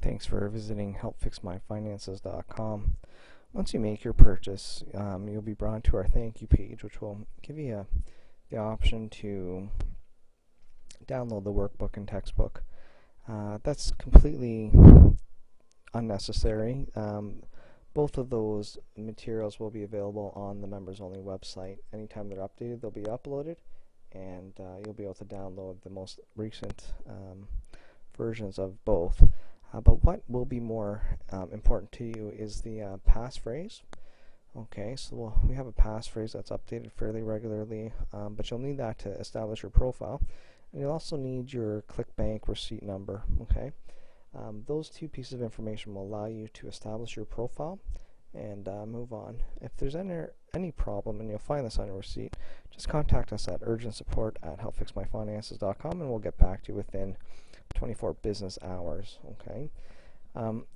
Thanks for visiting helpfixmyfinances.com. Once you make your purchase, you'll be brought to our thank you page, which will give you the option to download the workbook and textbook. That's completely unnecessary. Both of those materials will be available on the members only website. Anytime they're updated, they'll be uploaded, and you'll be able to download the most recent versions of both. But what will be more important to you is the passphrase. Okay, so we have a passphrase that's updated fairly regularly, but you'll need that to establish your profile, and you'll also need your ClickBank receipt number. Okay, those two pieces of information will allow you to establish your profile and move on. If there's any problem, and you'll find this on your receipt, just contact us at urgentsupport@helpfixmyfinances.com, and we'll get back to you within 24 business hours. Okay.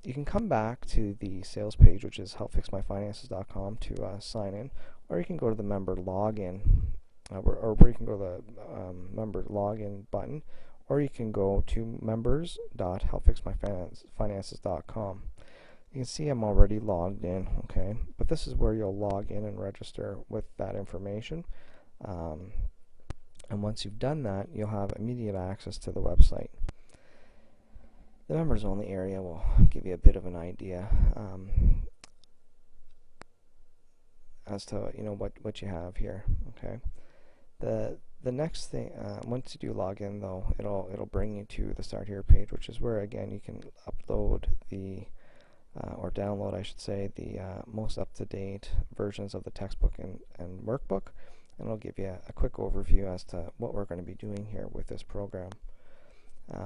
You can come back to the sales page, which is helpfixmyfinances.com, to sign in, or you can go to the member login, or you can go to the member login button, or you can go to members.helpfixmyfinances.com. You can see I'm already logged in, okay, but this is where you'll log in and register with that information. And once you've done that, you'll have immediate access to the website. The members only area will give you a bit of an idea as to what you have here. Okay. The next thing, once you do log in, though, it'll bring you to the Start Here page, which is where again you can upload the or download, I should say, the most up-to-date versions of the textbook and workbook, and it'll give you a quick overview as to what we're going to be doing here with this program.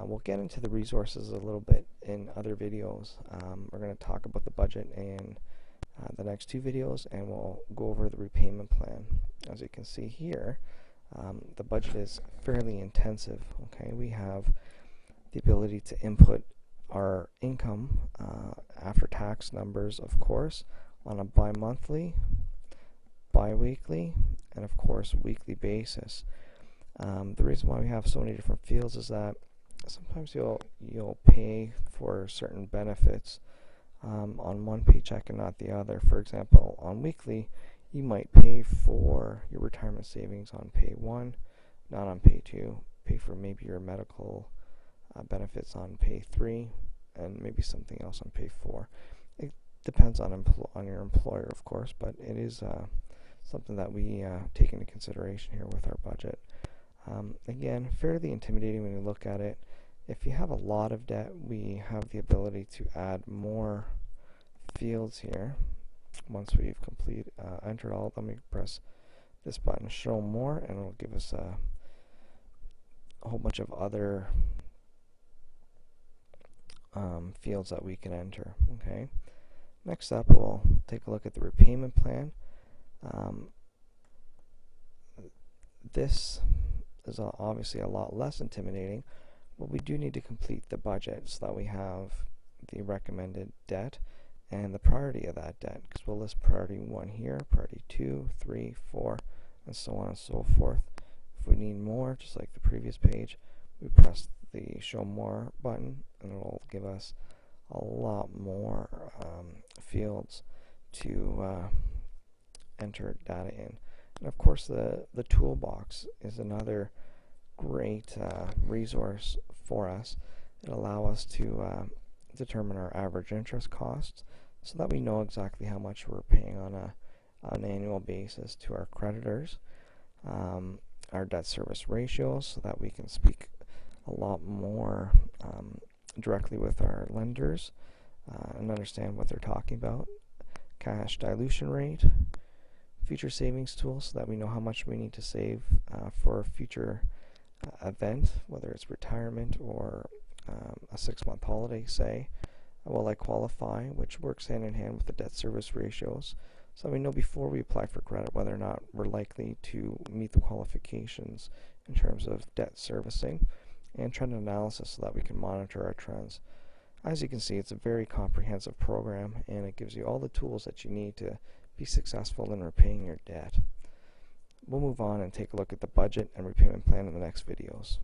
We'll get into the resources a little bit in other videos. We're going to talk about the budget in the next two videos, and we'll go over the repayment plan. As you can see here, the budget is fairly intensive. Okay, we have the ability to input our income after tax numbers, of course, on a bi-monthly, bi-weekly, and of course weekly basis. The reason why we have so many different fields is that sometimes you'll pay for certain benefits on one paycheck and not the other. For example, on weekly, you might pay for your retirement savings on pay 1, not on pay 2. Pay for maybe your medical benefits on pay 3, and maybe something else on pay 4. It depends on your employer, of course, but it is something that we take into consideration here with our budget. Again, fairly intimidating when you look at it. If you have a lot of debt, we have the ability to add more fields here. Once we've entered all of them, we press this button, Show More, and it'll give us a whole bunch of other fields that we can enter. Okay. Next up, we'll take a look at the repayment plan. This is obviously a lot less intimidating, but we do need to complete the budget so that we have the recommended debt and the priority of that debt, because we'll list priority 1 here, priority 2, 3, 4, and so on and so forth. If we need more, just like the previous page, we press the Show More button, and it will give us a lot more fields to enter data in. And of course, the toolbox is another great resource for us. It'll allow us to determine our average interest costs so that we know exactly how much we're paying on an annual basis to our creditors, our debt service ratios, so that we can speak a lot more directly with our lenders and understand what they're talking about, cash dilution rate, future savings tools, so that we know how much we need to save for a future event, whether it's retirement or a 6-month holiday, say. Will I qualify, which works hand in hand with the debt service ratios, so we know before we apply for credit whether or not we're likely to meet the qualifications in terms of debt servicing, and trend analysis so that we can monitor our trends. As you can see, it's a very comprehensive program, and it gives you all the tools that you need to be successful in repaying your debt. We'll move on and take a look at the budget and repayment plan in the next videos.